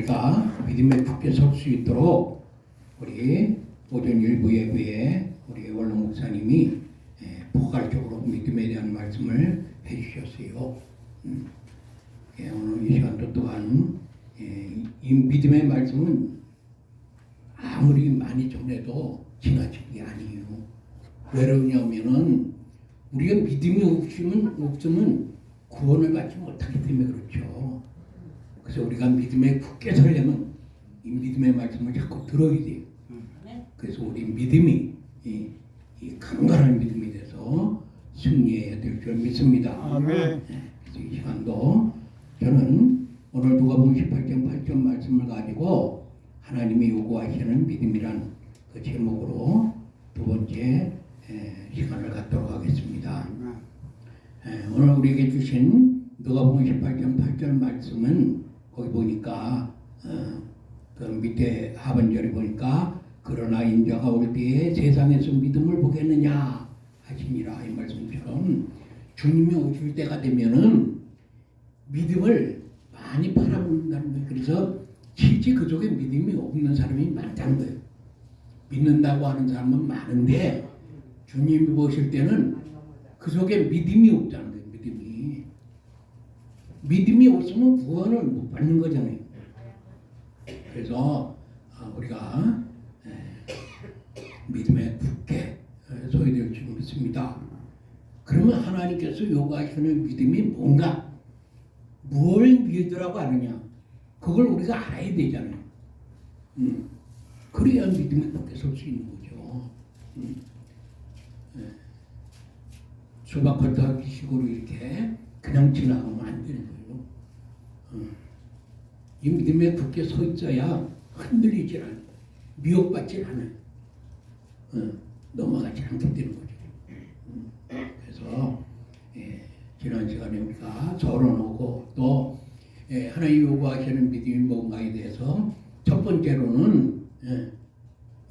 우리가 믿음에 굳게 설 수 있도록 우리 오전 일부 예배에 우리 원로 목사님이 포괄적으로 믿음에 대한 말씀을 해주셨어요. 오늘 이 시간도 또한 이 믿음의 말씀은 아무리 많이 전해도 지나치는 게 아니에요. 왜 그러냐면은 우리가 믿음이 없으면 구원을 받지 못하기 때문에 그렇죠. 그래서 우리가 믿음에 굳게 서려면 이 믿음의 말씀을 자꾸 들어야 돼요. 그래서 우리 믿음이 이 강건한 믿음이 돼서 승리해야 될 줄 믿습니다. 아멘. 그래서 이 시간도 저는 오늘 누가복음 18장 8절 말씀을 가지고 하나님이 요구하시는 믿음이란 그 제목으로 두 번째 시간을 갖도록 하겠습니다. 오늘 우리에게 주신 누가복음 18장 8절 말씀은 거기 보니까 그 밑에 하반절에 보니까 그러나 인자가 올 때에 세상에서 믿음을 보겠느냐 하시니라 이 말씀처럼 주님이 오실 때가 되면은 믿음을 많이 바라본다는 거예요. 그래서 실제 그 속에 믿음이 없는 사람이 많다는 거예요. 믿는다고 하는 사람은 많은데 주님이 보실 때는 그 속에 믿음이 없다는 거예요. 믿음이 없으면 구원을 못 받는 거잖아요. 그래서 우리가 믿음에 굳게 서야 될 줄 믿습니다. 그러면 하나님께서 요구하시는 믿음이 뭔가, 뭘 믿으라고 하느냐, 그걸 우리가 알아야 되잖아요. 그래야 믿음에 굳게 설 수 있는 거죠. 수박하다 기식으로 이렇게 그냥 지나가면 안 되는 거예요. 이 믿음에 굳게 서 있어야 흔들리질 않아요. 미혹받질 않아요. 넘어가지 않게 되는 거죠. 그래서 지난 시간에 우리가 서론하고 또 하나님 요구하시는 믿음이 뭔가에 대해서 첫 번째로는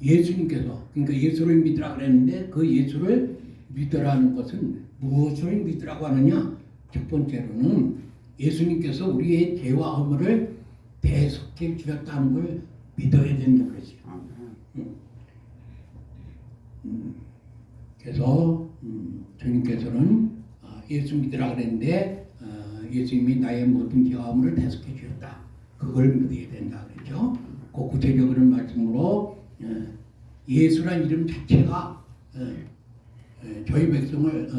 예수님께서, 그러니까 예수를 믿으라 그랬는데 그 예수를 믿으라는 것은 무엇을 믿으라고 하느냐? 첫 번째로는 예수님께서 우리의 죄와 허물을 대속해 주셨다는 걸 믿어야 된다는 거죠. 그래서 주님께서는 예수 믿으라 그랬는데 예수님이 나의 모든 죄와 허물을 대속해 주셨다. 그걸 믿어야 된다 그랬죠. 그 구체적인 말씀으로 예수란 이름 자체가 저희 백성을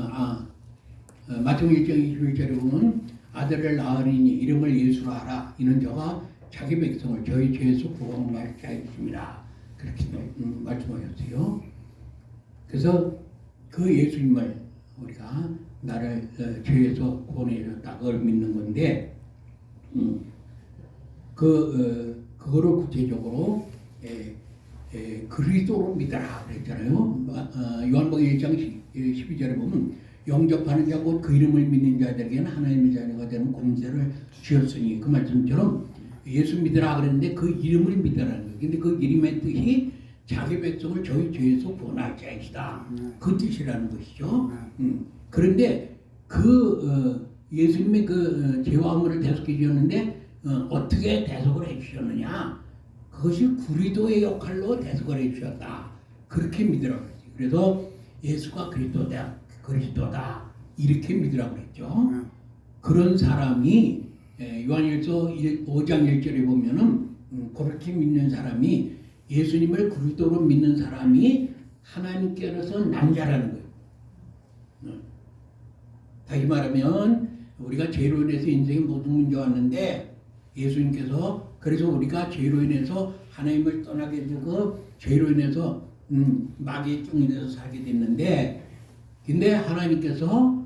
마태복음 1장 21절에 보면 아들을 낳으리니 이름을 예수라 하라. 이는 저가 자기 백성을 저희 죄에서 구원할 자이십니다. 그렇게 말씀하셨어요. 그래서 그 예수님을 우리가 나를 죄에서 구원해 줬다. 그걸 믿는 건데 그거를 구체적으로 그리스도로 믿어라 그랬잖아요. 요한복음 1장 12절에 보면 영접하는 자 곧 그 이름을 믿는 자들에게는 하나님의 자녀가 되는 권세를 주셨으니, 그 말씀처럼 예수 믿으라 그랬는데 그 이름을 믿으라는 거예요. 근데 그 이름의 뜻이 자기 백성을 저희 죄에서 구원할 자이시다. 그 뜻이라는 것이죠. 그런데 그 예수님의 그 죄와 허물을 대속해 주셨는데 어떻게 대속을 해 주셨느냐? 그것이 그리스도의 역할로 대속을 해 주셨다. 그렇게 믿으라고 했어요. 그래서 예수가 그리스도다 이렇게 믿으라고 했죠. 그런 사람이 요한일서 5장 1절에 보면은 그렇게 믿는 사람이, 예수님을 그리스도로 믿는 사람이 하나님께로서 남자라는 거예요. 다시 말하면 우리가 죄로 인해서 인생에 모든 문제가 왔는데 예수님께서, 그래서 우리가 죄로 인해서 하나님을 떠나게 되고 죄로 인해서 마귀의 종이 돼서 살게 됐는데, 근데 하나님께서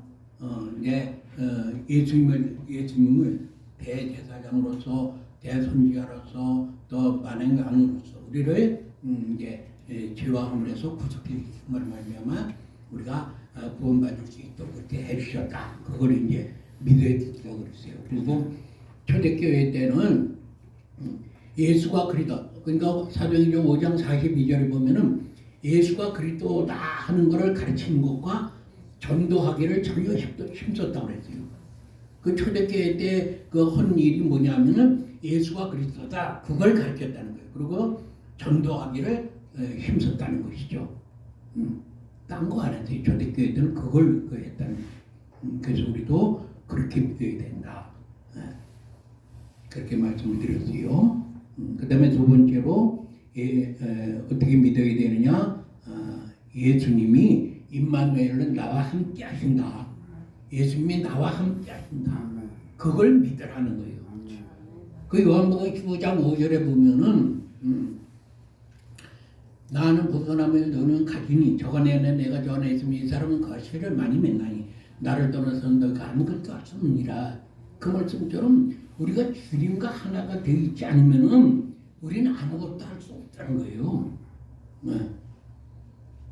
예수님을 대제사장으로서 대선지자로서 또 만행강으로서 우리를 죄와 허물에서 구속해 주신 것을 말미암아 우리가 구원받을 수 있도록 그렇게 해주셨다. 그걸 이제 믿어야 된다고 그랬어요. 그리고 초대교회 때는 예수가 그리스도, 그러니까 사도행전 5장 42절에 보면은 예수가 그리스도다 하는 것을 가르치는 것과 전도하기를 전혀 힘썼다고 그랬어요. 그 초대교회 때 그 한 일이 뭐냐면은 예수가 그리스도다 그걸 가르쳤다는 거예요. 그리고 전도하기를 힘썼다는 것이죠. 딴 거 안 했어요. 초대교회 때는 그걸 했다는 거예요. 그래서 우리도 그렇게 믿어야 된다. 그렇게 말씀을 드렸어요. 그 다음에 두 번째로 어떻게 믿어야 되느냐? 예수님이 임마누엘은 나와 함께 하신다. 예수님이 나와 함께 하신다. 그걸 믿으라는 거예요. 그 요한복음 15장 5절에 보면은 나는 벗어나면 너는 가지니 저 안에 내가 저 안에 있으면 이 사람은 거실을 많이 맺나니 나를 떠나서는 너가 아무것도 할 수 없느니라. 그 말씀처럼 우리가 주님과 하나가 되어 있지 않으면은 우리는 아무것도 할 수 없다는 거예요.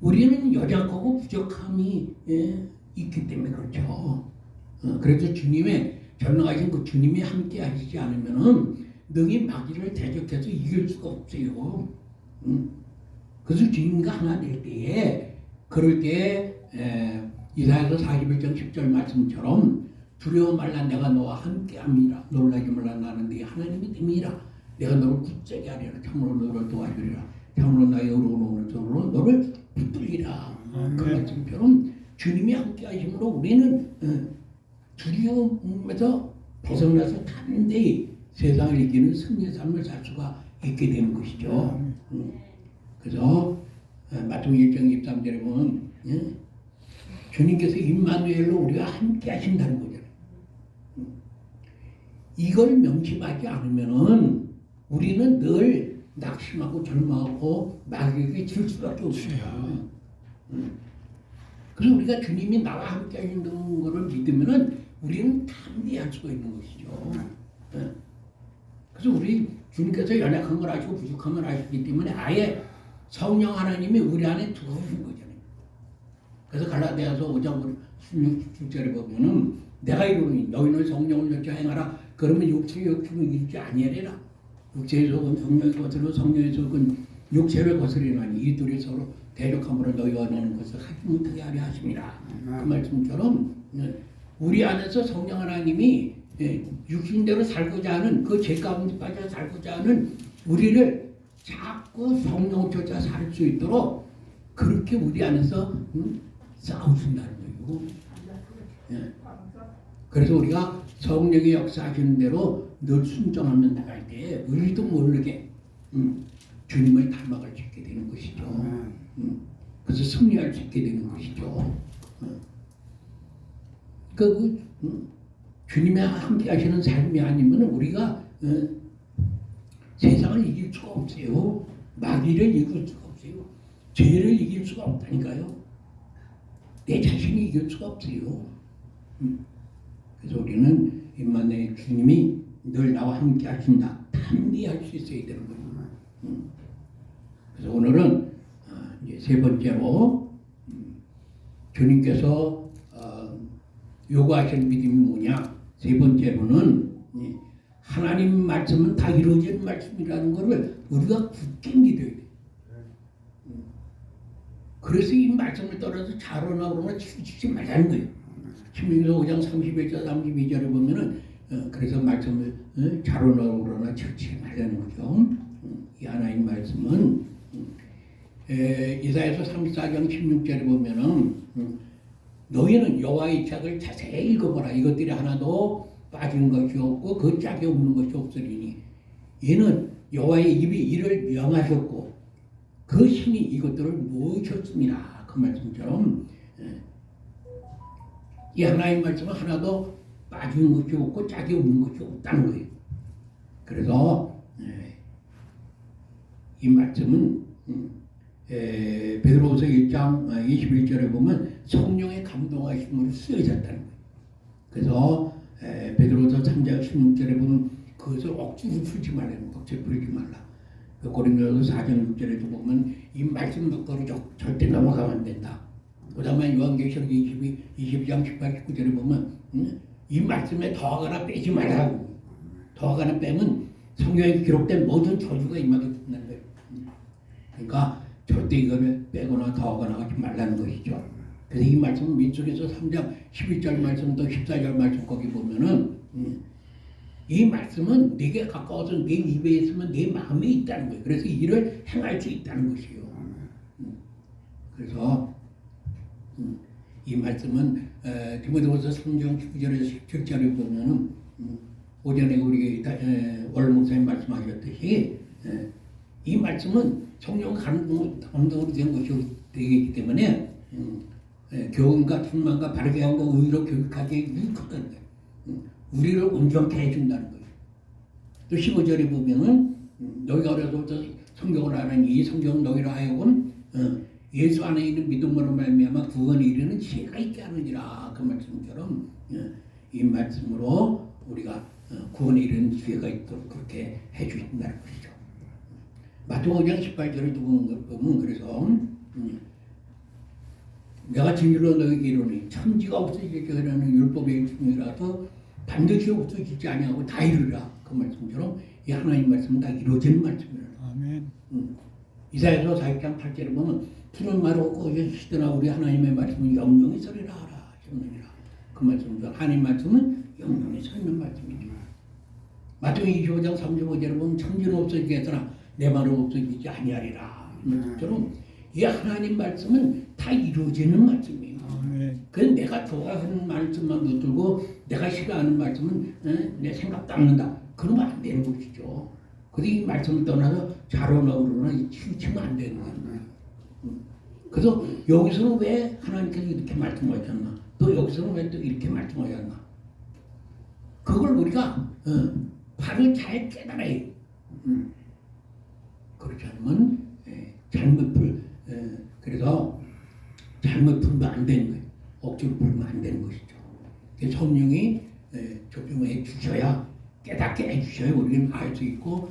우리는 연약하고 부족함이 있기 때문에 그렇죠. 그래서 주님의 전능하신 그 주님이 함께 하시지 않으면은 너희 마귀를 대적해서 이길 수가 없어요. 그래서 주님과 하나 될 때에 그럴 때에 이사야서 41장 10절 말씀처럼 두려워 말라 내가 너와 함께함이라 놀라지 말라 나는 네 하나님이 됨이라 내가 너를 굳세게 하리라 참으로 너를 도와주리라 참으로 나의 의로운 손으로 너를 붙들리라. 그 말씀처럼 주님이 함께 하심으로 우리는 두려움에서 벗어나서 담대히 세상을 이기는 승리의 삶을 살 수가 있게 되는 것이죠. 그래서 마태복음 1장 23절에 보면 주님께서 임마누엘로 우리가 함께 하신다는 거잖아요. 이걸 명심하지 않으면은 우리는 늘 낙심하고 절망하고 마귀에게 질 수밖에 없어요. 그래서 우리가 주님이 나와 함께 하신다는 것을 믿으면은 우리는 담대할 수가 있는 것이죠. 그래서 우리 주님께서 연약한 걸 아시고 부족한 걸 아시기 때문에 아예 성령 하나님이 우리 안에 들어오신 거잖아요. 그래서 갈라디아서 5장 16절에 보면은 내가 이르노니 너희는 성령을 여쭈어 행하라. 그러면 육체의 욕심을 이루지 아니하리라. 육체의 속은 성령의 것으로 성령의 속은 육체를 거스리나니 이 둘이 서로 대적함으로 너희와 너는 것을 하지 못하게 하려 하심이라. 그 말씀처럼 우리 안에서 성령 하나님이 육신대로 살고자 하는 그 죄 가운데 빠져 살고자 하는 우리를 자꾸 성령 쫓아 살 수 있도록 그렇게 우리 안에서 싸우신다는 거예요. 그래서 우리가 성령의 역사하시는 대로 늘 순종하며 나갈 때 우리도 모르게 주님을 닮아갈 수 있게 되는 것이죠. 그래서 승리할 수 있게 되는 것이죠. 주님이 함께 하시는 삶이 아니면 우리가 세상을 이길 수가 없어요. 마귀를 이길 수가 없어요. 죄를 이길 수가 없다니까요. 내 자신이 이길 수가 없어요. 그래서 우리는 임마누엘 주님이 늘 나와 함께 하신다. 담대할 수 있어야 되는 거예요. 그래서 오늘은 이제 세 번째로 주님께서 요구하시는 믿음이 뭐냐? 세 번째로는 하나님 말씀은 다 이루어지는 말씀이라는 것을 우리가 굳게 믿어야 돼. 그래서 이 말씀을 떨어서 자로나 그러나 치우치지 말자는 거예요. 신명기서 5장 31절 32절에 보면은 그래서 말씀을 자로나 그러나 치우치지 말자는 거죠. 이 하나님 말씀은 이사야서 34장 16절에 보면은 너희는 여호와의 책을 자세히 읽어보라. 이것들이 하나도 빠진 것이 없고 그 짝이 없는 것이 없으리니 이는 여호와의 입이 이를 명하셨고 그 신이 이것들을 모으셨습니다. 그 말씀처럼 이 하나님 말씀은 하나도 빠진 것이 없고 짝이 없는 것이 없다는 거예요. 그래서 이 말씀은 베드로후서 1장 21절에 보면 성령의 감동하심으로 쓰여졌다는 거예요. 그래서 베드로후서 3장 16절에 보면 그것을 억지로 풀지 말라는 거예요. 억지로 풀지 말라. 고린도서 4장 6절에도 보면 이 말씀 밖으로 절대 넘어가면 안 된다. 그 다음에 요한계시록 22장 18, 19절에 보면 이 말씀에 더하거나 빼지 말라고. 더하거나 빼면 성경에 기록된 모든 저주가 임하게 된다는 거예요. 그러니까 절대 이거를 빼거나 더하거나 하지 말라는 것이죠. 그래서 이 말씀 민수기서 3장 11절 말씀부터 14절 말씀 거기 보면은 이 말씀은 네게 가까워서 네 입에 있으면 네 마음에 있다는 거예요. 그래서 이 일을 행할 수 있다는 것이요. 그래서 이 말씀은 디모데후서 3장 19절에서 17절에 보면은 오전에 우리 월 목사님 말씀하셨듯이 이 말씀은 성령 감동으로 된 것이 되기 때문에 교훈과 충만과 바르게 하고 의로 교육하게 일컫는 거예요. 우리를 온전케 해준다는 거예요. 또 15절에 보면은 너희가 어려서부터 성경을 아는 이 성경은 너희로 하여금 예수 안에 있는 믿음으로 말미암아 구원에 이르는 지혜가 있게 하느니라. 그 말씀처럼 이 말씀으로 우리가 구원에 이르는 지혜가 있도록 그렇게 해주신다는 것이죠. 마태복음 5장 18절을 보면 그래서 내가 진실로 너희에게 이르노니 천지가 없어지게 하는 율법의 일종이라도 반드시 없어지지 아니하고 다 이루리라. 그 말씀처럼 이 하나님 말씀은 다 이루어지는 말씀이라. 아멘. 이사야서 40장 8절에 보면 푸른 마루 꽃이 시더라 우리 하나님의 말씀은 영영이 서리라 하라 하셨느니라. 그 말씀은 하나님 말씀은 영영이 서 있는 말씀이죠. 마태복음 25장 35절에 보면 천지는 없어지게 하더라 내 말은 없어지지 아니하리라. 이 말씀처럼 이 하나님 말씀은 다 이루어지는 말씀이에요. 그래서 내가 좋아하는 말씀만 붙들고 내가 싫어하는 말씀은 내 생각도 않는다. 그러면 안 되는 것이죠. 그래서 이 말씀을 떠나서 자로나 우로나 치우치면 안 되는 거예요. 그래서 여기서는 왜 하나님께서 이렇게 말씀하셨나? 또 여기서는 왜 또 이렇게 말씀하셨나? 그걸 우리가 바로 잘 깨달아야 해요. 그렇지 않으면 그래서 잘못 풀면 안 되는 거예요. 억지로 풀면 안 되는 것이죠. 성령이 조명해 주셔야 깨닫게 해주셔야 우리는 알 수 있고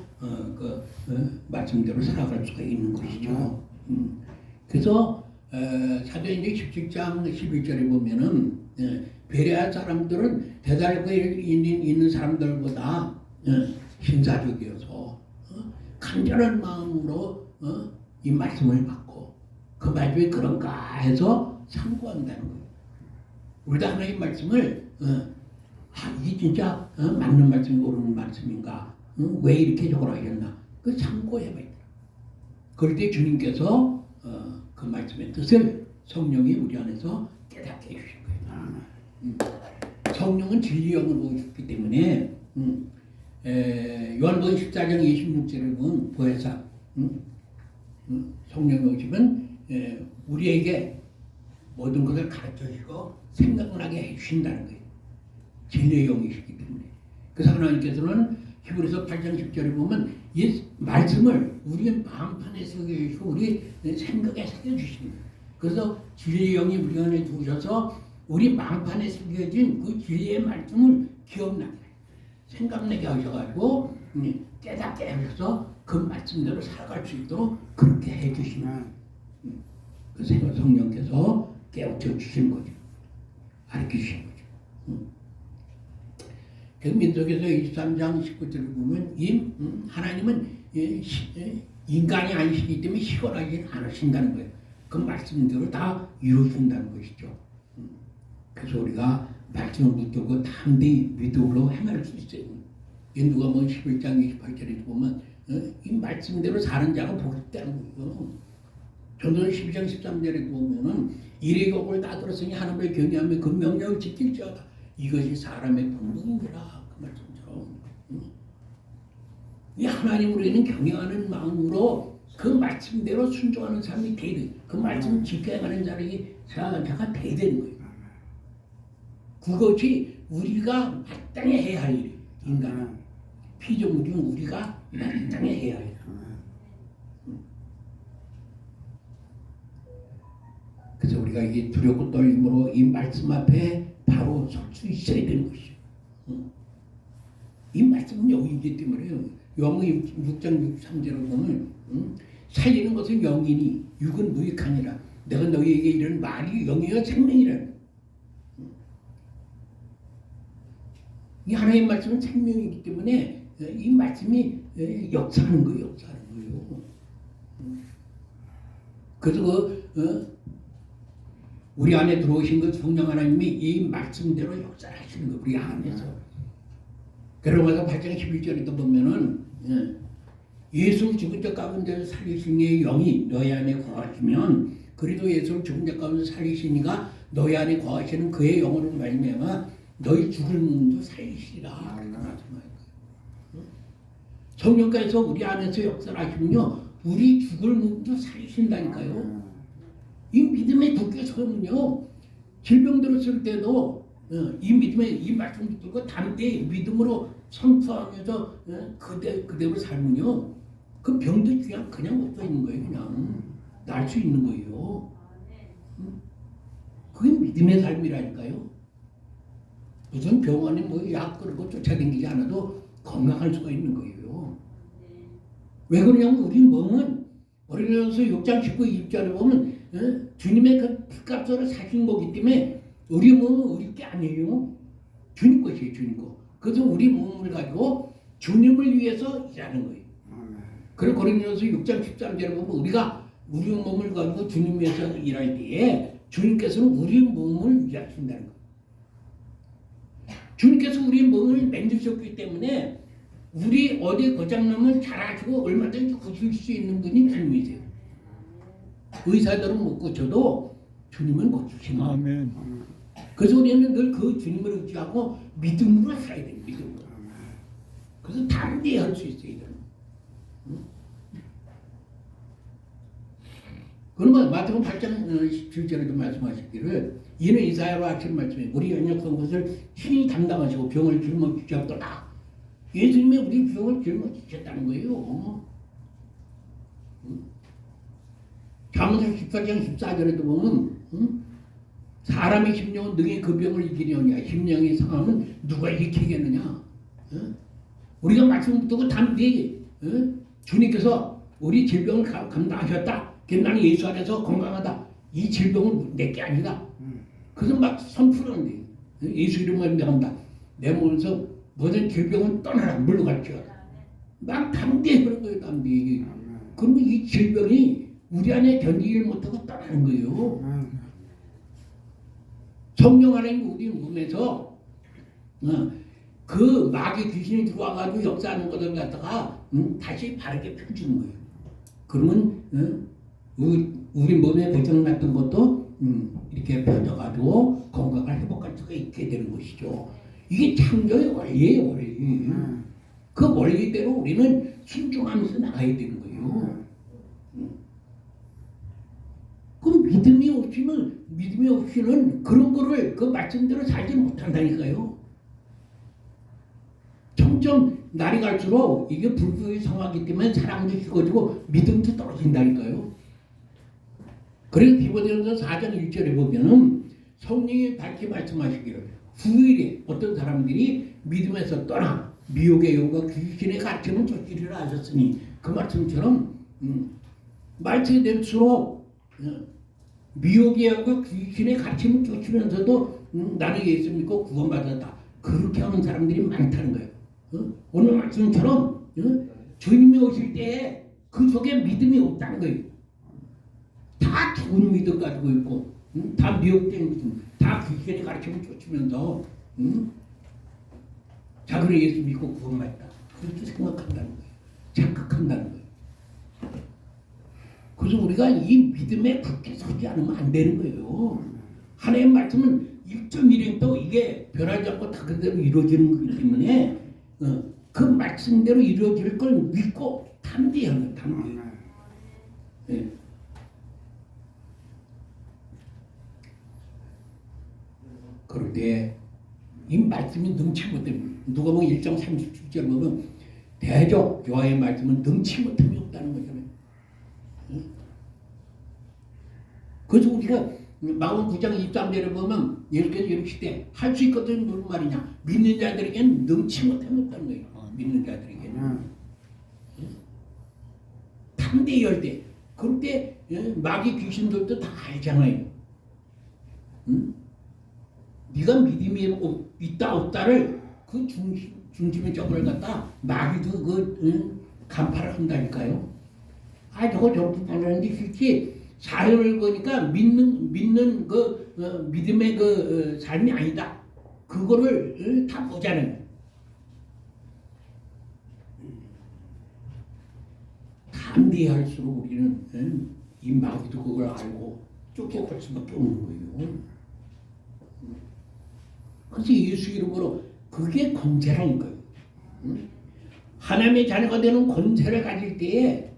말씀대로 살아갈 수가 있는 것이죠. 그래서 사도행전 17장 11절에 보면은 베레아 사람들은 데살로니가에 있는 사람들보다 신사적이어서 간절한 마음으로 이 말씀을 받고 그 말씀이 그런가 해서 상고한다는 거예요. 우리도 하나님 말씀을 이게 진짜 맞는 말씀이 옳은 말씀인가? 왜 이렇게 저걸 하셨나? 그 참고해봐야 돼요. 그럴 때 주님께서 그 말씀의 뜻을 성령이 우리 안에서 깨닫게 해주신 거예요. 성령은 진리의 영을 보여주기 때문에 요한복음 14장 26절에 보면 보혜사 성령이 오시면 우리에게 모든 것을 가르쳐주시고 생각나게 해주신다는 거예요. 진리의 영이시기 때문에. 그래서 하나님께서는 히브리서 8장 10절에 보면 이 말씀을 우리의 마음판에 새겨주시고 우리 생각에 새겨주시는 거예요. 그래서 진리의 영이 우리 안에 두셔서 우리 마음판에 새겨진 그 진리의 말씀을 기억나게 생각나게 하셔가지고 깨닫게 하셔서 그 말씀대로 살아갈 수 있도록 그렇게 해주시는 거예요. 그래서 성령께서 깨우쳐 주신 거죠. 가르치신 거죠. 그래서 민수기서 23장 19절을 보면 하나님은 인간이 아니시기 때문에 시건하지 않으신다는 거예요. 그 말씀대로 다 이루어진다는 것이죠. 그래서 우리가 말씀을 붙들고 담대히 믿음으로 행할 수 있어요. 누가복음 11장 28절에 보면 이 말씀대로 사는 자가 복있다는 거예요. 전도서 12장 13절에 보면은 이레 격을 다 들었으니 하나님을 경외하며 그 명령을 지킬지어다. 이것이 사람의 본능이라. 그 말씀처럼 이 하나님으로는 경외하는 마음으로 그 말씀대로 순종하는 사람이 돼야 돼. 그 말씀을 지켜가는 자가 돼야 되는 거예요. 그것이 우리가 마땅히 해야 할 일이에요. 인간은 피조물인 우리가 마땅히 해야 해요. 그래서 우리가 이 두렵고 떨림으로 이 말씀 앞에 바로 설 수 있어야 되는 것이죠. 이 말씀은 영이기 때문에요. 요한복음 6장 63절을 보면 살리는 것은 영이니 육은 무익하니라. 내가 너희에게 이런 말이 영이여 생명이라. 이 하나님 말씀은 생명이기 때문에 이 말씀이 역사하는 거예요. 역사하는 거예요. 그래서 우리 안에 들어오신 그 성령 하나님이 이 말씀대로 역사하시는 거 우리 안에서. 그러면서 8장 11절에도 보면은 예수 죽은 자 가운데 살리신 이의 영이 너희 안에 거하시면 그리도 예수를 죽은 자 가운데 살리시니가 너희 안에 거하시는 그의 영으로 말미암아 너희 죽을 몸도 살리시리라. 성령께서 우리 안에서 역사하시면요 우리 죽을 몸도 살리신다니까요. 이 믿음의 굳게 서면요 질병 들었을 때도 이 믿음의 이 말씀 붙들고 담대히 믿음으로 선포하면서 그대로 살면요 그 병도 그냥 없어 있는 거예요. 그냥 날 수 있는 거예요. 그게 믿음의 삶이라니까요. 무슨 병원에 뭐 약 그러고 쫓아다니지 않아도 건강할 수가 있는 거예요. 왜 그러냐면 우리 몸은 어린이전서 6장 19, 20절에 보면 주님의 그 피값으로 사신 거기 때문에 우리 몸은 우리 게 아니에요. 주님 것이에요. 주님 거. 그래서 우리 몸을 가지고 주님을 위해서 일하는 거예요. 그리고 고린도전서 6장 13절에 보면 우리가 우리 몸을 가지고 주님 위해서 일할 때에 주님께서는 우리 몸을 위하신다는 거예요. 주님께서 우리 몸을 만드셨기 때문에 우리 어디 고장나면 잘 아시고 얼마든지 고칠 수 있는 분이 주님이세요. 의사들은 못 고쳐도 주님은 고치시는 거예요. 아멘. 그래서 우리는 늘 그 주님을 의지하고 믿음으로 살아야 돼요. 믿음으로. 그래서 담대히 할 수 있어요. 그러면 마태복음 8장 17절에도 말씀하시기를 이는 이사야로 하신 말씀에 우리 연약한 것을 친히 담당하시고 병을 짊어지셨더라. 예수님이 우리 병을 짊어지셨다는 거예요. 잠언서 18장 14절에도 보면 사람의 심령은 능히 그 병을 이기려냐 심령이 상하면 누가 일으키겠느냐. 우리가 말씀 듣고 담대히 주님께서 우리 질병을 감당하셨다. 나는 예수 안에서 건강하다. 이 질병은 내게 아니다. 그래서 막 선포하는데 예수 이름을 명한다. 내 몸에서 모든 질병은 떠나라. 물러갈지어다. 막 담대히 그런 거예요. 담대히. 그러면 이 질병이 우리 안에 견디질 못하고 떠나는 거예요. 성령 하나님 우리 몸에서 그 마귀 귀신이 들어와가지고 역사하는 것을 갖다가 다시 바르게 펴주는 거예요. 그러면 우리 몸에 고장났던 것도 이렇게 펴져가지고 건강을 회복할 수가 있게 되는 것이죠. 이게 창조의 원리예요. 원리. 그 원리대로 우리는 순종하면서 나가야 되는 거예요. 그럼 믿음이 없이는 그런 거를 그 말씀대로 살지 못한다니까요. 점점 날이 갈수록 이게 불법이 성하기 때문에 사랑도 식어지고 믿음도 떨어진다니까요. 그래서 디모데전서 4장 1절에 보면은 성령이 밝게 말씀하시기를 후일에 어떤 사람들이 믿음에서 떠나 미혹의 영과 귀신의 가르침을 쫓으리라 하셨으니 그 말씀처럼 말씀이 될수록 미혹의 영과 귀신의 가르침을 쫓으면서도 나는 예수 믿고 구원받았다. 그렇게 하는 사람들이 많다는 거예요. 오늘 말씀처럼 주님이 오실 때에 그 속에 믿음이 없다는 거예요. 다 좋은 믿음 가지고 있고 다 미혹된 믿음, 다 귀신의 가르침을 쫓으면서 자기는 예수 믿고 구원받았다. 그렇게 생각한다는 거예요. 착각한다는 거예요. 그래서 우리가 이 믿음에 굳게 서지 않으면 안 되는 거예요. 하나님의 말씀은 1.1행도 이게 변하지 않고 다 그대로 이루어지는 거기 때문에 그 말씀대로 이루어질 걸 믿고 담대히 하는 거예요. 담대히. 네. 그럴 때 이 말씀이 넘치 못해. 누가 보면 1장 37절 보면 대적 여호와의 말씀은 넘치 못함이 없다는 거잖아요. 그래서 우리가 마음 9장 23절에 보면 예수께서 이르시되 할 수 있거든 무슨 말이냐. 믿는 자들에게는 넘치 못함이 없다는 거예요. 믿는 자들에게는. 담대히 할 때. 그럴 때 마귀 귀신들도 다 알잖아요. 네가 믿음이 있다 없다를 그 중심의 적을 갖다 마귀도 간파를 한다니까요. 저거 저렇게 하는데 실제 사연을 보니까 믿는 그 믿음의 삶이 아니다. 그거를 다 보자는. 담대할수록 우리는 이 마귀도 그걸 알고 쫓겨갈 수밖에 없는 거예요. 그래서 예수 이름으로 그게 권세라는 거예요. 하나님의 자녀가 되는 권세를 가질 때에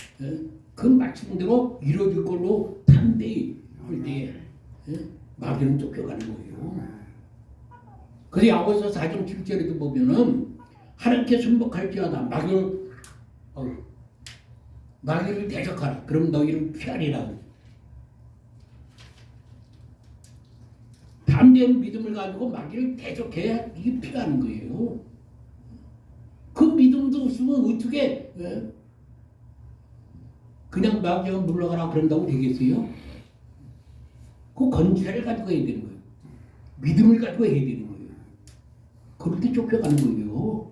그 말씀대로 이루어질 걸로 담대히 할 때에 마귀는 쫓겨가는 거예요. 그래서 야고보서 4장 7절에도 보면은 하나님께 순복할지어다 마귀를 대적하라. 그럼 너희를 피하리라. 담대한 믿음을 가지고 마귀를 대적해야 이게 피하는 거예요. 그 믿음도 없으면 어떻게 그냥 마귀가 물러가라 그런다고 되겠어요? 그 권세를 가지고 해야 되는 거예요. 믿음을 가지고 해야 되는 거예요. 그렇게 쫓겨가는 거예요.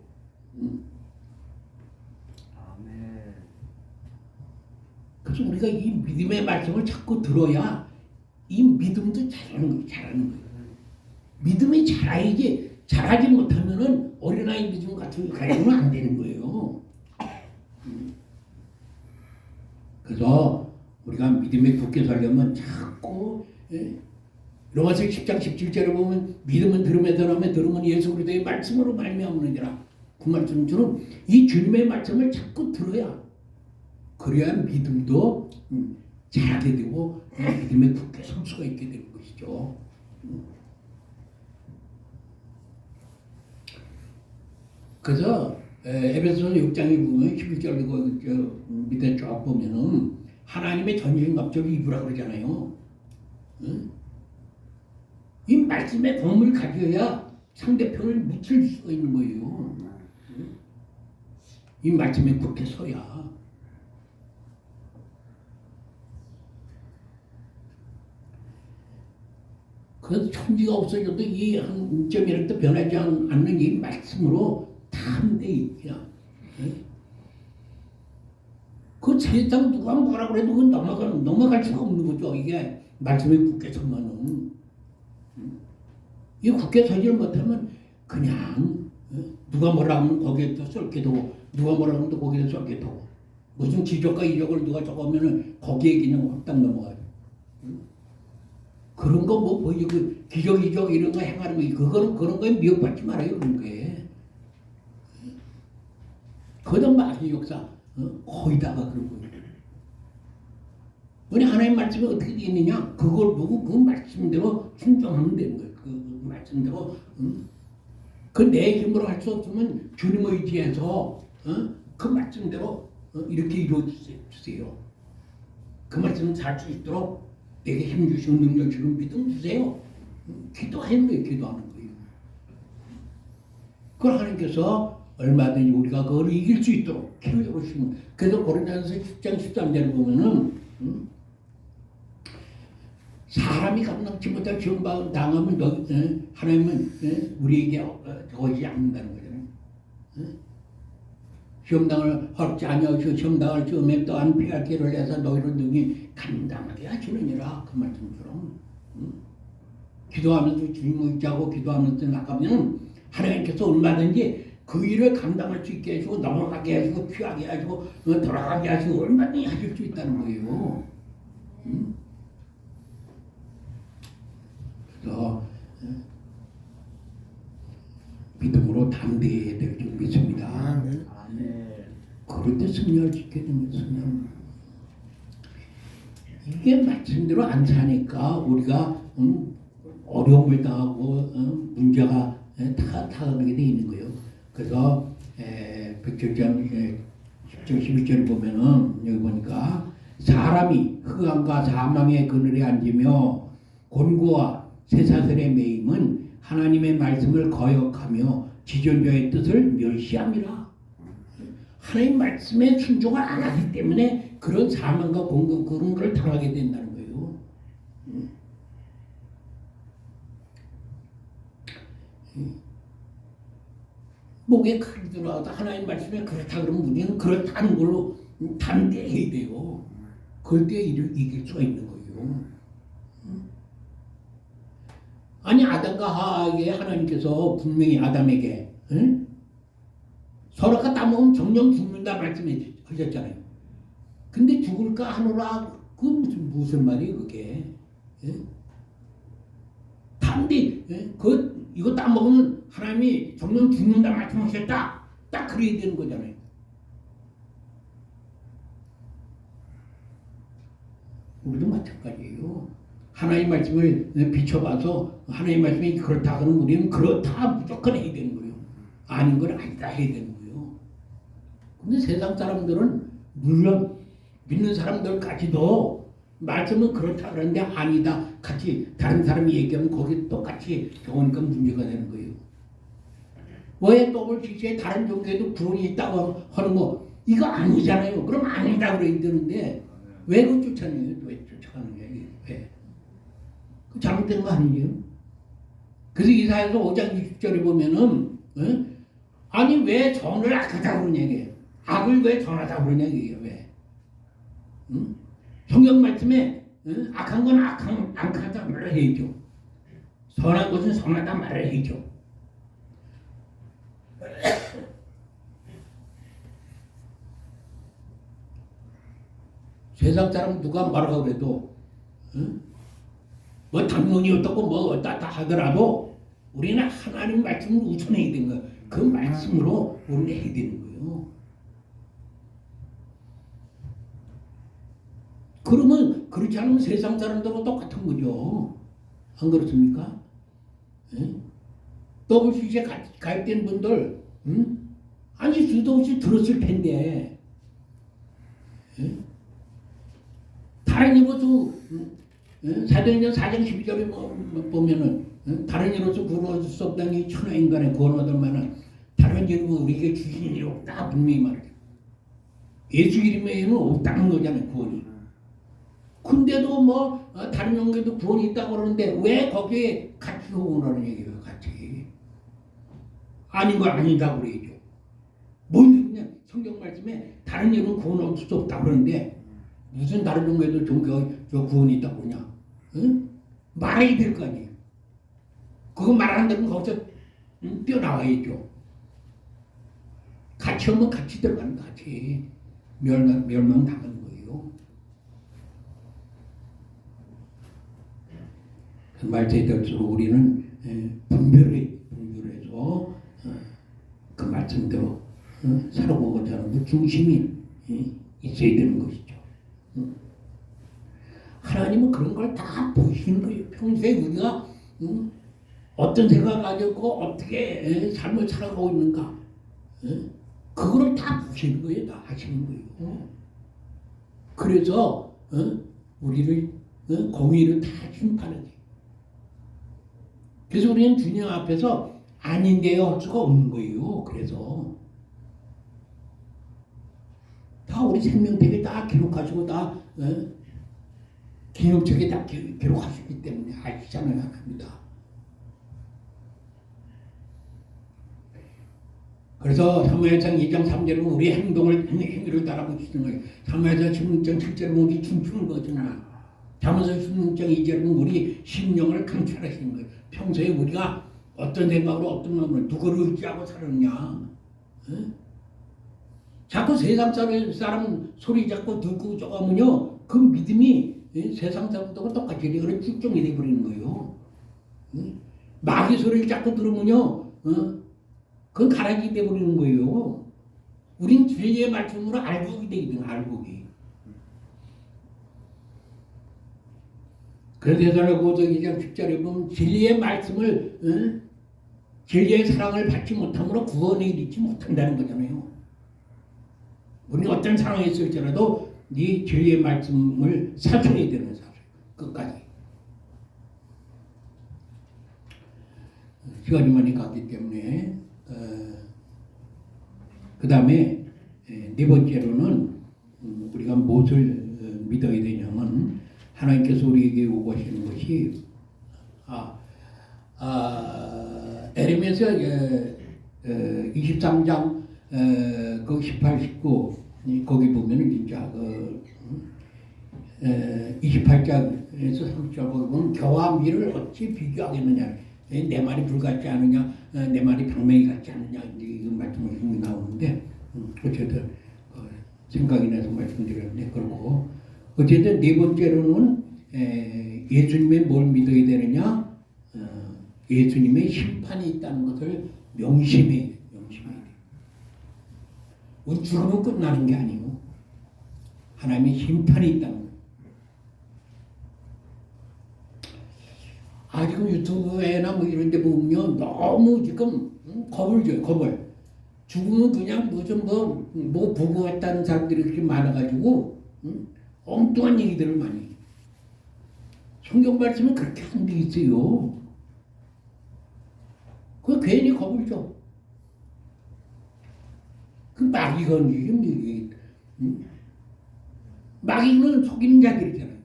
그래서 우리가 이 믿음의 말씀을 자꾸 들어야 이 믿음도 잘하는 거예요. 믿음이 자라야지, 자라지 못하면은 어린아이 믿음 같은 거 가지고는 안 되는 거예요. 그래서 우리가 믿음에 굳게 살려면 자꾸 로마서 10장 17절에 보면 믿음은 들음에서 나면 들음은 예수 그리스도의 말씀으로 말미암느니라. 그 말씀처럼 이 주님의 말씀을 자꾸 들어야 그래야 믿음도 자라게 되고 믿음에 굳게 설 수가 있게 되는 것이죠. 그래서 에베소서 6장에 보면 11절 그 밑에 쭉 보면은 하나님의 전신갑주를 입으라 그러잖아요. 이 말씀의 검을 가져야 상대편을 묻힐 수가 있는 거예요. 이 말씀에 굳게 서야. 그래서 천지가 없어져도 이 한 점이라도 변하지 않는 이 말씀으로 담대히 그냥 그 세상 누가 뭐라 그래도 그건 넘어갈 수가 없는 거죠. 이게 말씀에 굳게 서면은 이 굳게 서지를 못하면 그냥 누가 뭐라 하면 거기에 또 쏠게 되고 누가 뭐라 하면 또 거기에 쏠게 되고 무슨 지적과 이적을 누가 적으면은 거기에 그냥 확딱 넘어가요. 그런 거 뭐 보이죠? 그 기적 이적 이런 거 행하는 거 그거는 그런 거에 미혹받지 말아요. 그런 거에. 그건 마귀 역사 거의 다가 그런 거예요. 우리 하나님 말씀이 어떻게 되어 있느냐? 그걸 보고 그 말씀대로 순종하면 되는 거예요. 그 말씀대로 그 내 힘으로 할 수 없으면 주님 의지해서 그 말씀대로 이렇게 이루어 주세요. 그 말씀 살 수 있도록 내게 힘 주시고 능력 주시고 믿음 주세요. 기도하는 거예요. 기도하는 거예요. 그걸 하나님께서 얼마든지 우리가 그걸 이길 수 있도록 키워주시는 거예요. 그래서 고린도전서 10장 13절을 보면은 사람이 감당치 못할 시험 당하면 하나님은 우리에게 오지 않는다는 거잖아요. 시험당을 헐지 아니하시고 시험당을 시험에 또한 피할 길을 내서 너희를 능히 감당하게 하시느니라. 그 말씀처럼 기도하면서 주님 의지하고 기도하면서 나가면 하나님께서 얼마든지 그 일을 감당할 수 있게 하시고 넘어가게 하시고 피하게 하시고 돌아가게 하시고 얼마든지 하실 수 있다는 거예요. 그래서 믿음으로 담대해야 될 줄 믿습니다. 그럴 때 승리할 수 있게 되면 이게 말씀대로 안 사니까 우리가 어려움을 당하고 문제가 타가게 돼 있는 거예요. 그래서 백절장 10절 12절을 보면은 여기 보니까 사람이 흑암과 사망의 그늘에 앉으며 곤고와 쇠사슬에 매임은 하나님의 말씀을 거역하며 지존자의 뜻을 멸시함이라. 하나님 말씀에 순종을 안 하기 때문에 그런 사망과 공격 그런 걸 당하게 된다는 거예요. 목에 칼이 들어와도 하나님 말씀에 그렇다 그러면 우리는 그렇다는 걸로 담대해야 돼요. 그럴 때 이길 수가 있는 거예요. 아니 아담과 하와에게 하나님께서 분명히 아담에게 응? 서로가 따먹으면 정령 죽는다 말씀하셨잖아요. 근데 죽을까 하노라 그 무슨 말이에요 그게? 응? 단디 그 이거 따먹으면 하나님이 정령 죽는다 말씀하셨다. 딱 그래야 되는 거잖아요. 우리도 마찬가지예요. 하나님 말씀을 비춰봐서 하나님 말씀이 그렇다 그러면 우리는 그렇다 무조건 해야 되는 거예요. 아닌 건 아니다 해야 되는 거예요. 근데 세상 사람들은 물론 믿는 사람들까지도 말씀은 그렇다 그러는데 아니다 같이 다른 사람이 얘기하면 거기 똑같이 경험하니까 문제가 되는 거예요. 왜 WCC에 다른 종교에도 구원이 있다고 하는 거 이거 아니잖아요. 그럼 아니다 그래야 되는데 왜 그 쫓아내요? 왜 쫓아가는 거예요? 왜? 그 잘못된 거 아니에요? 그래서 이사야서 5장 20절에 보면은 아니 왜 전을 악하다고 그러냐 이게 악을 왜 전하다고 그러냐 이게 왜? 성경 말씀에 악한 건 악하다 말을 해야죠. 선한 것은 선하다 말을 해야죠. 세상 사람 누가 말하고 그래도 뭐 당론이 어떻고 뭐 어떻다 하더라도 우리는 하나님 말씀을 우선해야 되는 거예요. 그 말씀으로 우리는 해야 되는 거예요. 그러면 그렇지 않으면 세상 사람들하고 똑같은 거죠. 안 그렇습니까? WCC에 가입된 분들 아니 수도 없이 들었을 텐데 다른 이로서 사도행전 4장 12절에 보면은 다른 이로서 구원할 수 없다니 천하 인간의 구원 얻을 만한 다른 이름은 우리에게 주신 일이 없다 분명히 말해요. 예수 이름의 이름은 없다는 거잖아요 구원이. 근데도 뭐 다른 종교도 구원이 있다고 그러는데 왜 거기에 같이 호응하는 얘기예요 같이. 아닌 거 아니다 그래야죠. 뭔 소리냐 성경 말씀에 다른 이름은 구원 얻을 수 없다 그러는데 무슨 다른 종교에도 종교 구원이 있다고 그러냐? 응? 말해야 될 거 아니에요. 그거 말한다면 거기서 뛰어나와야죠. 같이 오면 같이 들어가는 거 같이 멸망 당하는 거예요. 그 말씀에 들수록 우리는 분별해서 그 말씀대로 살아보고자 하는 그 중심이 있어야 되는 것이죠. 하나님은 그런 걸 다 보시는 거예요. 평소에 우리가 어떤 생각을 가지고 어떻게 삶을 살아가고 있는가 그거를 다 보시는 거예요. 다 하시는 거예요. 그래서 우리를 공의를 다 심판하는 거예요. 그래서 우리는 주님 앞에서 아닌데요 할 수가 없는 거예요. 그래서 다 우리 생명책에 다 기록하시고 다 기록책에 다 기록하시기 때문에 아시잖아요. 합니다. 그래서 사무엘상 2장 3절은 우리 행위를 따라보시는 거예요. 사무엘상 16장 7절은 우리 춤추는 거잖아. 잠언서 16장 2절은 우리 심령을 감찰하시는 거예요. 평소에 우리가 어떤 생각으로 어떤 마음으로 누구를 의지하고 살았냐. 자꾸 세상 사람 소리 자꾸 듣고 저거면요 그 믿음이 세상 사람들하고 똑같이 그래 쭉쭉 이래버리는 거예요. 마귀 소리를 자꾸 들으면요 그건 가라지 돼버리는 거예요. 우린 진리의 말씀으로 알곡이 되거든. 알곡이. 그래서 대사라고 2장 10절에 보면 진리의 말씀을 진리의 사랑을 받지 못함으로 구원에 이르지 못한다는 거잖아요. 우리는 어떤 상황에 있을지라도 네 진리의 말씀을 사수해야 되는 사실 끝까지. 시간이 많이 갔기 때문에 그 다음에 네 번째로는 우리가 무엇을 믿어야 되냐면 하나님께서 우리에게 요구하시는 것이 에레미야서 23장 그 18, 19 거기 보면은 진짜 28장에서 30절 보면 겨와 밀을 어찌 비교하겠느냐. 내 말이 불 같지 않느냐, 내 말이 방맹이 같지 않느냐, 이제 이런 말씀이 나오는데, 어쨌든 생각이 나서 말씀드렸는데, 그렇고 어쨌든 네 번째로는 예수님의 뭘 믿어야 되느냐, 예수님의 심판이 있다는 것을 명심해야 돼. 우리 죽으면 끝나는 게 아니고 하나님의 심판이 있다는 거예요. 지금 유튜브에나 뭐 이런 데 보면 너무 지금 겁을 줘요. 겁을. 죽으면 그냥 무슨 뭐 부고했다는 사람들이 그렇게 많아가지고 엉뚱한 얘기들을 많이 해요. 성경 말씀은 그렇게 안 돼 있어요. 그 괜히 겁을 줘. 그 마귀 건지 마귀는 속이는 자들이잖아요.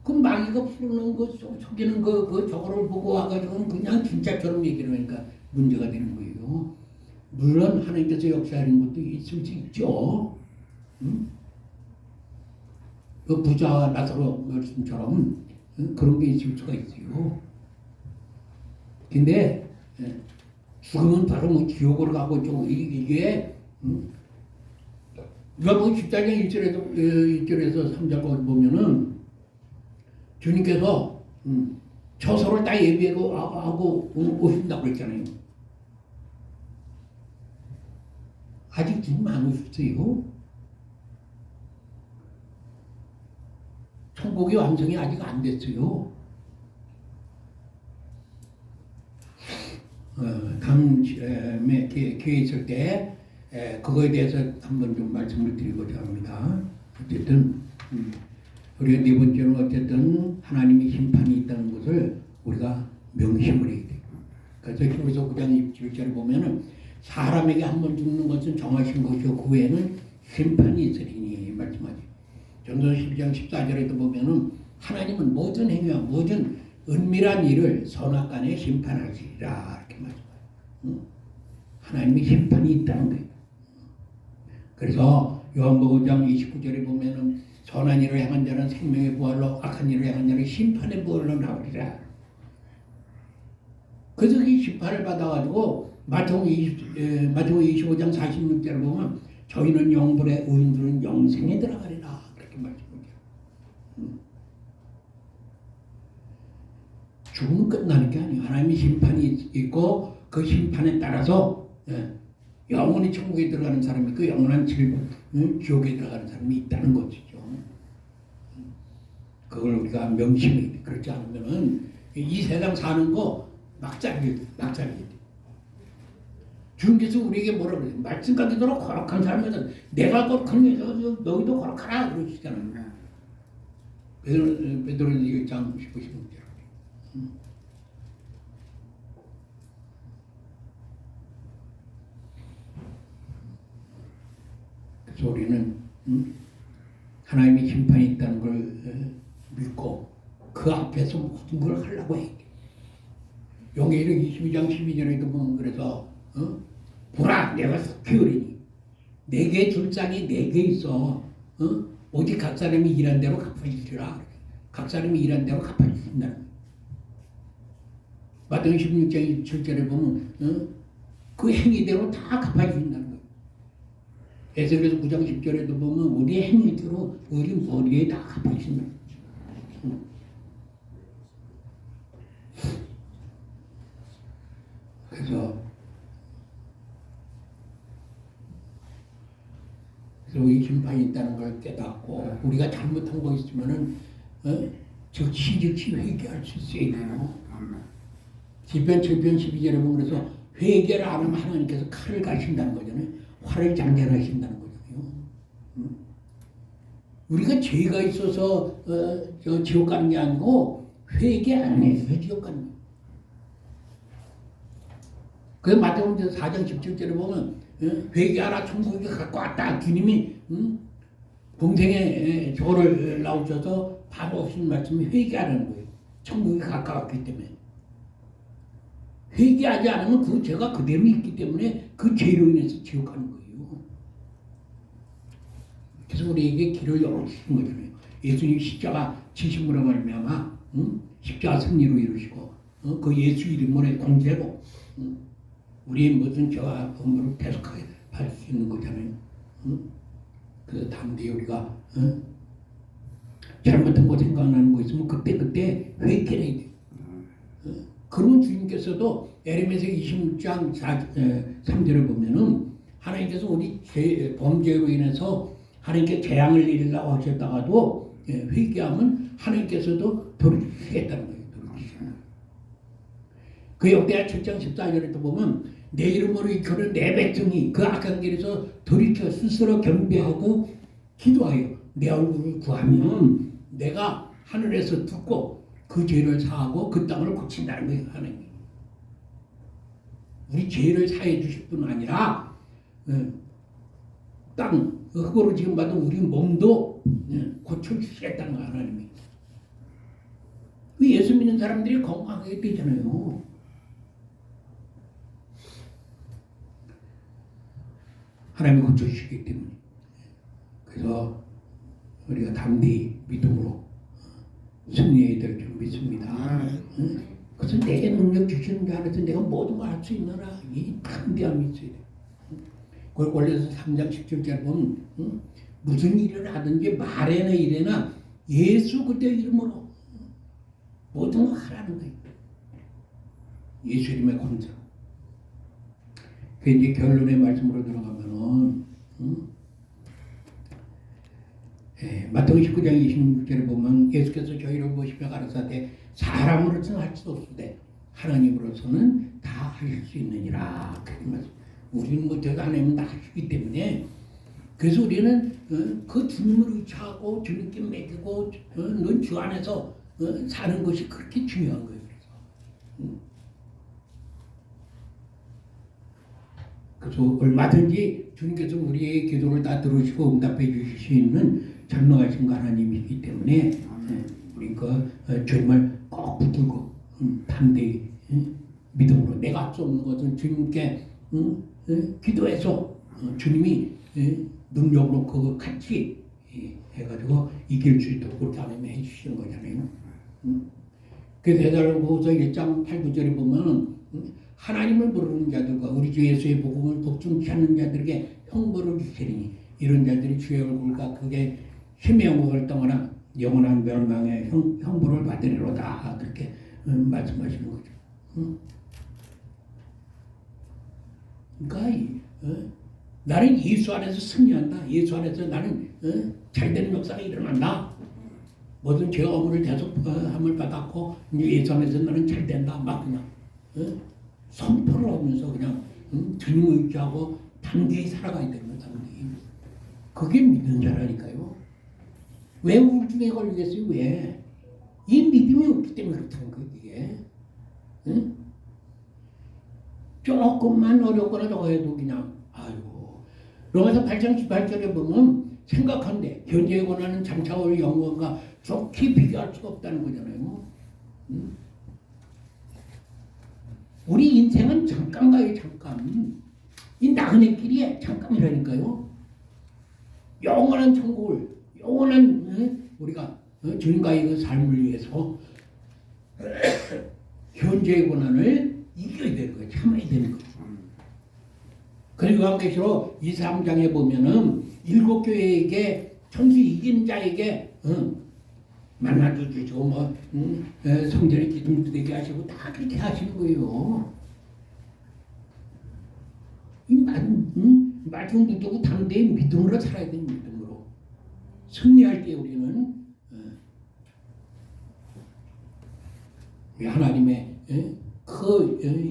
그 마귀가 부르는 거 속이는 거 저거를 보고 와가지고 그냥 진짜처럼 얘기를 하니까 문제가 되는 거예요. 물론 하나님께서 역사하는 것도 있을 수 있죠. 그 부자와 나사로 말씀처럼 그런 게 있을 수가 있어요. 근데 죽으면 바로 뭐 지옥으로 가고 좀 이게 누가 뭐 14장 1절에서 3절 거기 보면은 주님께서 처소를 다 예비하고 오신다고 그랬잖아요. 아직 지금 안 오셨어요. 천국의 완성이 아직 안 됐어요. 다음에 기회 있을 때 그거에 대해서 한번 좀 말씀을 드리고자 합니다. 어쨌든 우리가 네 번째는 어쨌든 하나님의 심판이 있다는 것을 우리가 명심을 해야 돼요. 그래서 히브리서 9장 21절에 보면은 사람에게 한 번 죽는 것은 정하신 것이요 그 외에는 심판이 있으리니 말씀하죠. 전도서 12장 14절에도 보면은 하나님은 모든 행위와 모든 은밀한 일을 선악간에 심판하시리라 이렇게 말씀해요. 하나님의 심판이 있다는 거예요. 그래서 요한복음 5장 29절에 보면은 선한 일을 행한 자는 생명의 부활로 악한 일을 행한 자는 심판의 부활로 나오리라. 그래서 이 심판을 받아가지고 마태복음 25장 46절을 보면 저희는 영불에 의인들은 영생에 들어가리라 그렇게 말씀하죠. 죽으면 끝나는 게 아니에요. 하나님의 심판이 있고 그 심판에 따라서 영원히 천국에 들어가는 사람이 있고 영원한 지옥에 들어가는 사람이 있다는 것이죠. 그걸 우리가 명심해야 돼. 그렇지 않으면은 이 세상 사는 거 막장이에요. 주님께서 우리에게 뭐라 그래요? 말씀 가지도록 거룩한 사람은 내가 거룩한 게 너희도 거룩하라 그러시잖아요. 베드로는 1장 15절. 그래서 우리는 하나님의 심판이 있다는 걸 믿고 그 앞에서 모든 걸 하려고 해. 용해일은 22장 12절에도 보면 그래서 보라 내가 속히 내게 줄 쌍이 내게 있어. 오직 각 사람이 일한 대로 갚아주시라. 각 사람이 일한 대로 갚아주신다는 거예요. 마태복음 16장 7절에 보면 그 행위대로 다 갚아주신다는 거예요. 에스겔서 9장 10절에도 보면 우리의 행위대로 우리 머리에 다 갚아주신다는 거예요. 그래서 이 심판이 있다는 걸 깨닫고 우리가 잘못한 거 있으면은 즉시 회개할 수 있어야 돼요. 시편 7편 12절에 보면 그래서 회개를 안 하면 하나님께서 칼을 가신다는 거잖아요. 화를 장전하신다는 거잖아요. 우리가 죄가 있어서 지옥 가는 게 아니고 회개 안 해서 지옥 가는 거예요. 그래서 마태복음 4장 17절에 보면 회개하라 천국이 갖고 왔다. 주님이 동생의 저를 나오셔서 바로 없는 말씀이 회개하라는 거예요. 천국이 가까웠기 때문에. 회개하지 않으면 그 죄가 그대로 있기 때문에 그 죄로 인해서 지옥 가는 거예요. 그래서 우리에게 길을 열어주신 거잖아요. 예수님 십자가 지심으로 말미암아 십자가 승리로 이루시고 그 예수 이름으로의 공제로 우리의 모든 죄와 범죄를 대속하게 할 수 있는 거잖아요. 그래서 담대히 우리가 잘못한 거 생각나는 거 있으면 그때 회개해야 돼요. 그러면 주님께서도 에레미야 26장 3절을 보면은 하나님께서 우리 범죄로 인해서 하나님께 재앙을 내리려고 하셨다가도 회개하면 하나님께서도 돌이키시겠다는 거예요. 그 역대하 7장 14절에 또 보면 내 이름으로 이끄는 내 백성이 그 악한 길에서 돌이켜 스스로 경배하고 기도하여 내 얼굴을 구하면 내가 하늘에서 듣고 그 죄를 사하고 그 땅을 고친다는 거예요. 하나님 우리 죄를 사해 주실 뿐 아니라 땅 흙으로 지금 받은 우리 몸도 고쳐주시겠다는 거예요. 하나님이 예수 믿는 사람들이 건강하게 되잖아요. 하나님이 고쳐주시기 때문에. 그래서 우리가 담대히 믿음으로 승리해야 될 줄 믿습니다. 그래서 내게 능력 주시는 줄 알아서 내가 모든 걸 할 수 있노라. 이 담대함이 있어야 돼. 그걸 원래서 3장 17절 보면 무슨 일을 하든지 말에나 이래나 예수 그리스도의 이름으로 모든 걸 하라는 거예요. 예수 이름의 권세로. 그 이제 결론의 말씀으로 들어가면은 마태복음 19장 26절에 보면 예수께서 저희를 보시며 가라사대 사람으로서는 할 수 없으되 하나님으로서는 다 하실 수 있느니라. 그 말씀. 우리는 못해도 하나님은 다 하시기 때문에 그래서 우리는 그 주님을 의지하고 주님께 맡기고 넌 주 안에서 사는 것이 그렇게 중요한 거예요. 그래서 얼마든지 주님께서 우리의 기도를 다 들으시고 응답해 주실 수 있는 전능하신 하나님이기 때문에 우리 주님을 꼭 붙들고 담대히 믿음으로 내가 할 수 없는 것은 주님께 기도해서 주님이 능력으로 그거 같이 해가지고 이길 수 있도록 그렇게 하나님이 해주시는 거잖아요. 그래서 베드로후서 1장 8, 9절에 보면 하나님을 부르는 자들과 우리 주 예수의 복음을 복종치 않는 자들에게 형벌을 주시리니 이런 자들이 주의 얼굴과 그게 힘의 영광을 떠나 영원한 멸망의 형벌을 받으리로다. 그렇게 말씀하시는 거죠. 그러니까 나는 예수 안에서 승리한다. 예수 안에서 나는 잘되는 역사가 일어난다. 모든 죄와 허물을 대속함을 받았고 예수 안에서 나는 잘된다. 막 그냥 선포를 하면서 그냥 주님을 의지하고 담대히 살아가야 되는 거다. 그게 믿는 자라니까요. 왜 우울증에 걸리겠어요? 왜? 이 믿음이 없기 때문에 그렇다는 거예요. 이게. 조금만 어렵거나 저거 해도 그냥 아이고. 로마서 8장 18절에 보면 생각한데 현재의 고난은 장차 올 영광과 좋게 비교할 수가 없다는 거잖아요. 우리 인생은 잠깐가요. 잠깐. 이 나그네 길이 잠깐이라니까요. 영원한 천국을 영원한 우리가 주님과의 그 삶을 위해서 현재의 고난을 이겨야 되는 거예요. 참아야 되는 거예요. 그리고 요한계시록 2, 3장에 보면은 7교회에게 천수 이기는 자에게 만나도 주시고 성전의 기둥도 되게 하시고 다 그렇게 하시는 거예요. 이 말씀 듣고 담대히 믿음으로 살아야 되는 믿음으로 승리할 때 우리는 하나님의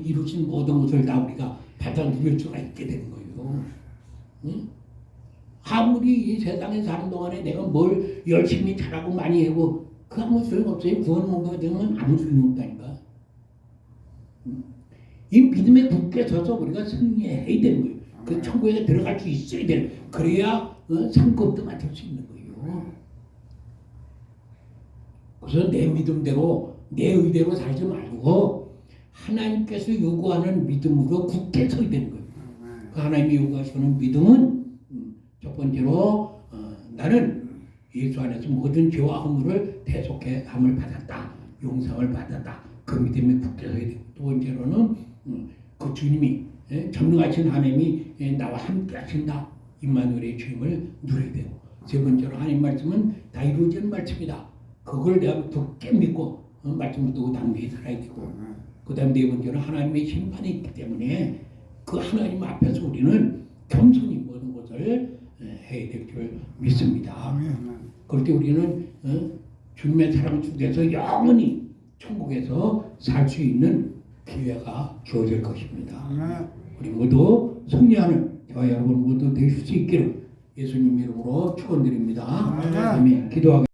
이루신 모든 것을 다 우리가 받아들일 수가 있게 되는 거예요. 아무리 이 세상에 사는 동안에 내가 뭘 열심히 잘하고 많이 하고 그 아무 소용없어요. 구원 못 되면 아무 소용없다니까. 이 믿음에 굳게 서서 우리가 승리해야 되는 거예요. 그 천국에 들어갈 수 있어야 되는 거예요. 그래야 상급도 맡을 수 있는 거예요. 그래서 내 믿음대로 내 의대로 살지 말고 하나님께서 요구하는 믿음으로 굳게 서야 되는 거예요. 그 하나님이 요구하시는 믿음은 첫 번째로 나는 예수 안에서 모든 죄와 허물을 대속해 함을 받았다. 용서를 받았다. 그 믿음에 굳게 서야 되고 두 번째로는 그 주님이 전능하신 하나님이 나와 함께 하신다. 임마누엘의 주임을 누려야 되고 세 번째로 하나님 말씀은 다 이루어지는 말씀이다. 그걸 내가 굳게 믿고 말씀을 두고 당대에 살아야 되고 그 다음 네 번째로 하나님의 심판이 있기 때문에 그 하나님 앞에서 우리는 겸손히 모든 것을 해야 될 줄 믿습니다. 그럴 때 우리는 주님의 사랑 속에서 영원히 천국에서 살 수 있는 기회가 주어질 것입니다. 우리 모두 승리하는 저와 여러분 모두 되실 수 있기를 예수님 이름으로 축원드립니다. 아멘. 기도하겠습니다.